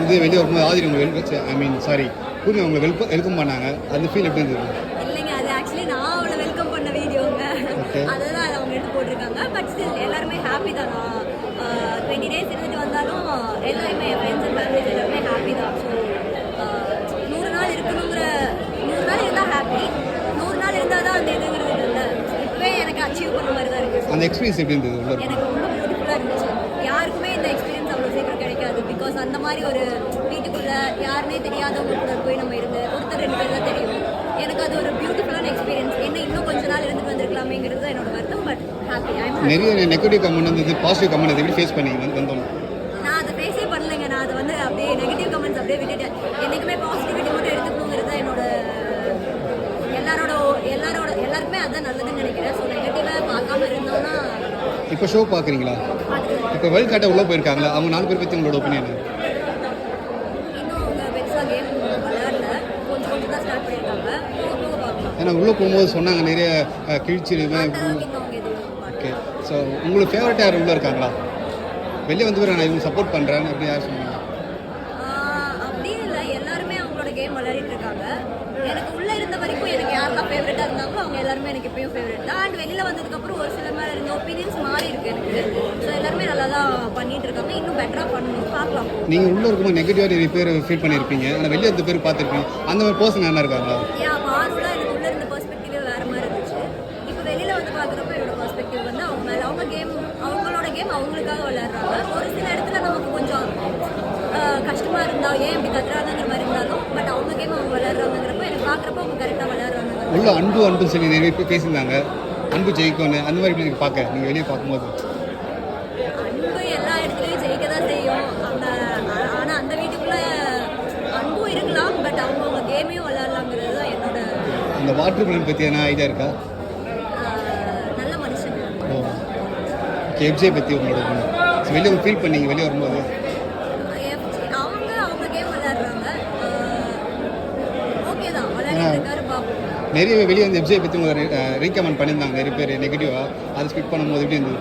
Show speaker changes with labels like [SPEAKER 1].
[SPEAKER 1] வந்து வெளியே வரும்போது ஆதிரி உங்களுக்கு ஐ மீன் சாரி பூர்ணி உங்களை வெல்கம் பண்ணாங்க. அந்த ஃபீல் எப்படி இருந்தது?
[SPEAKER 2] இல்லைங்க, அது ஆக்சுவலி நான் அவளை வெல்கம் பண்ண வீடியோங்க. அதுதான் அதை அவங்க எடுத்து போட்டிருக்காங்க. பட் ஸ்டில் எல்லாருமே ஹாப்பி தான். நான் 20 days இருந்துட்டு வந்தாலும் எல்லாருமே என் ஃப்ரெண்ட்ஸ் அண்ட் ஃபேமிலிஸ் எல்லாருமே ஹாப்பி தான். ஸோ 100 நாள் இருக்கணுங்கிற 100 நாள் இருந்தால் ஹாப்பி, 100 நாள் இருந்தால் தான் அந்த இதுங்கிறது இல்லை. இப்போவே எனக்கு அச்சீவ் பண்ண மாதிரி தான் இருக்குது.
[SPEAKER 1] அந்த எக்ஸ்பீரியன்ஸ் எப்படி இருந்தது?
[SPEAKER 2] எனக்கு ரொம்ப பியூட்டிஃபுல்லாக இருந்துச்சு. யாருக்குமே இந்த எக்ஸ்பீரியன்ஸ் அவ்வளோ சீக்கிரம் கிடைக்காது. பிகாஸ் அந்த மாதிரி ஒரு வீட்டுக்குள்ளே யாருன்னே தெரியாதவங்க கூட போய் நம்ம இருந்து ஒருத்தர் 2 பேர் தான் தெரியும். எனக்கு அது ஒரு பியூட்டிஃபுல்லான எக்ஸ்பீரியன்ஸ். என்ன இன்னும் கொஞ்ச நாள் இருந்துட்டு வந்திருக்கலாமேங்கிறது தான் என்னோட வருத்தம். But happy.
[SPEAKER 1] நிறைய நெகட்டிவ் கமெண்ட் வந்தது, பாசிட்டிவ் கமெண்ட் எப்படி ஃபேஸ் பண்ணி வந்தோம்?
[SPEAKER 2] நான் அதை ஃபேஸே பண்ணலைங்க. நான் அதை வந்து அப்படியே நெகட்டிவ் கமெண்ட்ஸ் அப்படியே விட்டுட்டேன். என்றைக்குமே பாசிட்டிவிட்டி மட்டும் எடுத்துக்கணுங்கிறது தான் என்னோட எல்லாருக்குமே அதுதான் நல்லதுன்னு நினைக்கிறேன். ஸோ நெகட்டிவாக பார்க்காம இருந்தோம்னா.
[SPEAKER 1] இப்போ ஷோ பார்க்குறீங்களா? இப்போ வேர்ல்ட் கட்டை உள்ளே போயிருக்காங்களா? அவங்க 4 பேர் பற்றி உங்களோட ஒப்பீனியன்?
[SPEAKER 2] இன்னும் அவங்க பெருசாக கேம் விளையாடல, கொஞ்சம் கொஞ்சம் தான் ஸ்டார்ட் பண்ணியிருக்காங்க. பார்க்கலாம்.
[SPEAKER 1] ஏன்னா உள்ளே போகும்போது சொன்னாங்க நிறைய கிழிச்சிருவேன். ஓகே, ஸோ உங்களுக்கு ஃபேவரட் யார் உள்ளே இருக்காங்களா? வெளியே வந்து நான் இவங்க சப்போர்ட் பண்ணுறேன்னு அப்படி யார் சொன்னாங்க?
[SPEAKER 2] அப்படின்னு இல்லை, எல்லாருமே அவங்களோட கேம் விளையாடிட்டு இருக்காங்க. எனக்கு உள்ளே இருந்த வரைக்கும் எனக்கு யாரெல்லாம் ஃபேவரட்டாக இருந்தாங்களோ அவங்க எல்லாருமே எனக்கு எப்பயும் ஃபேவரட் தான். அண்ட் வெளியில் வந்ததுக்கப்புறம் ஒரு சில மேலே இருந்த ஒப்பீனியன்ஸ் மாறி இருக்கு எனக்கு. ஸோ எல்லாருமே நல்லா தான் பண்ணிட்டு இருக்காங்க. இன்னும் பெட்டராக பண்ணணும், பார்க்கலாம்.
[SPEAKER 1] நீங்கள் உள்ளே இருக்கும்போது நெகட்டிவாக நிறைய பேர் ஃபீல் பண்ணியிருப்பீங்க, ஆனால் வெளியே இருந்த பேர் பார்த்துருப்பீங்க. அந்த மாதிரி பர்சன் என்ன இருக்காங்களா?
[SPEAKER 2] மாறுலாம் எனக்கு உள்ளே இருந்த பெர்ஸ்பெக்டிவே வேறு மாதிரி இருந்துச்சு. இப்போ வெளியில் வந்து பார்க்குறப்ப என்னோட பெர்ஸ்பெக்டிவ் வந்து அவங்க மேலே அவங்க கேம் அவங்களோட கேம் அவங்களுக்காக விளையாடுறாங்க. ஒரு சில இடத்துல நமக்கு கொஞ்சம் கஷ்டமாக இருந்தால் ஏன் இப்படி கத்துறாங்கிற மாதிரி இருந்தாலும் பட் அவங்க கேம் அவங்க விளையாடுறாங்கிறப்ப எனக்கு பார்க்குறப்ப அவங்க கரெக்டாக விளையாடுறாங்க.
[SPEAKER 1] உள்ள அன்பு சொல்லி நிறைய பேர் பேசியிருந்தாங்க, அன்பு ஜெயிக்கும்னு. அந்த மாதிரி நீங்கள் பார்க்க நீங்கள் வெளியே பார்க்கும்போது
[SPEAKER 2] அன்பு எல்லா இடத்துலையும் ஜெயிக்க தான் செய்யும். ஆனால் அந்த வீட்டுக்குள்ளே அன்பும் இருக்கலாம், பட் அவங்க கேமையும் விளையாடலாங்கிறது தான் என்னோட.
[SPEAKER 1] அந்த வாட்டர் பிளன் பற்றி என்ன ஐடியா இருக்கா?
[SPEAKER 2] நல்ல மனுஷன்.
[SPEAKER 1] எஃப்ஜே பற்றி உங்களோட வெளியே ஃபீல் பண்ணீங்க வெளியே வரும்போது?
[SPEAKER 2] அவங்க கேம் விளையாடுறாங்க, ஓகே தான், விளையாடிட்டு இருக்காரு, பார்ப்போம்.
[SPEAKER 1] நிறைய வெளியே வந்து எஃப்ஜே பற்றி உங்களை ரீகமெண்ட் பண்ணியிருந்தாங்க நிறைய பேர் நெகட்டிவாக. அதை ஸ்பிட் பண்ணும்போது எப்படி இருந்தது?